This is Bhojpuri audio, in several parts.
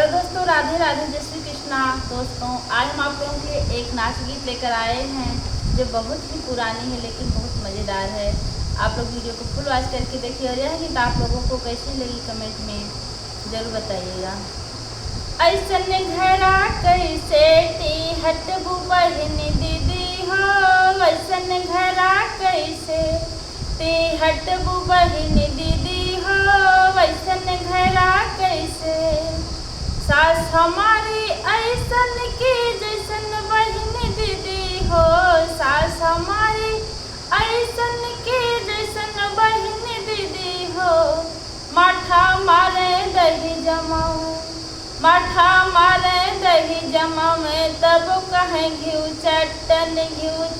हेलो दोस्तों, राधे राधे, जय श्री कृष्णा। दोस्तों, आज हम आप लोगों के लिए एक नाच गीत लेकर आए हैं जो बहुत ही पुरानी है लेकिन बहुत मज़ेदार है। आप लोग वीडियो को फुल वॉच करके देखिए और यह गीत आप लोगों को कैसी लगी कमेंट में ज़रूर बताइएगा। ऐसन घरा कैसे हटबू बहन दीदी हो, ऐसन घरा कैसे हटबू बहन दीदी हो, ऐसन घरा कैसे सास हमारी ऐसन की जैसन बहन दीदी हो, सास हमारी ऐसन की जैसन बहन दीदी हो। माठा मारे दही जमाओ, माठा मारे दही जमा में तब कहें घिउ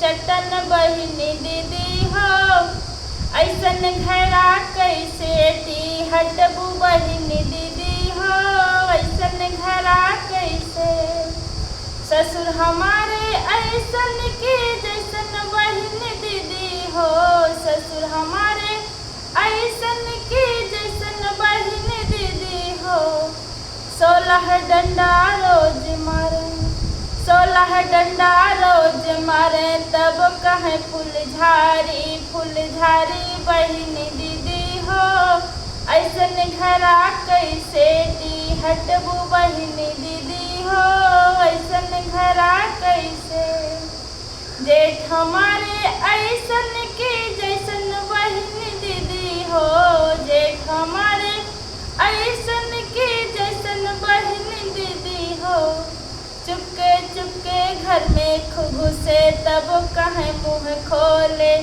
चटन बहन दीदी हो। ऐसन घरा कैसे हटबू बहन दीदी हो, ऐसन घरा कैसे ससुर हमारे ऐसन की जैसन बहन दीदी हो, ससुर हमारे ऐसन की जैसन बहन दीदी हो। 16 डंडा रोज मारे, 16 डंडा रोज मारे तब कहें फुलझारी बहन दीदी हो। ऐसन घरा कैसे हटबू बहन दीदी हो, ऐसन घरा कैसे जेठ हमारे ऐसन की जैसन बहन दीदी हो, जेठ हमारे ऐसन की जैसन बहन दीदी हो। चुपके घर में घुसे तब कहें मुँह खोले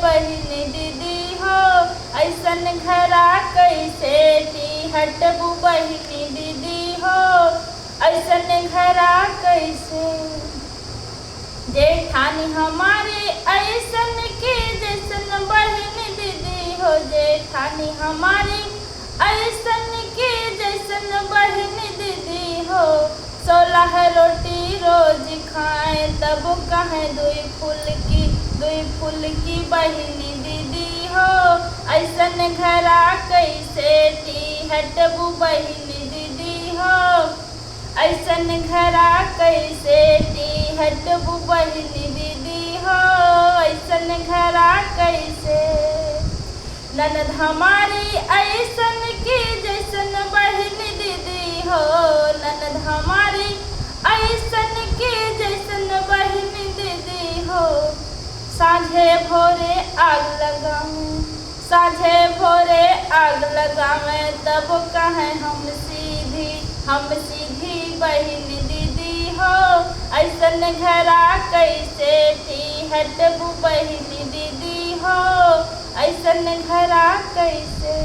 बहन दीदी हो। ऐसन घरा कैसे हटबू बहन दीदी हो, ऐसन घरा कैसे जेठानी हमारे ऐसन की जैसन बहन दीदी हो, जेठानी हमारी ऐसन की जैसन बहन दीदी हो। 16 रोटी रोज खाएं तब कहें दुई फूल की बहन दीदी हो। ऐसन घरा कैसे हटबू बहन दीदी हो, ऐसन घरा कैसे हटबू बहन दीदी हो, ऐसन घरा कैसे ननद हमारी ऐसन की जैसन बहन दीदी हो, ननद हमारी ऐसन की जैसन बहन दीदी हो। साँझे भोरे आग लगाऊं, साँझे भोरे आग लगावें तब कहें हम सीधी बहन दीदी हो। ऐसन घरा कैसे हटबू बहन दीदी हो, ऐसन घरा कैसे।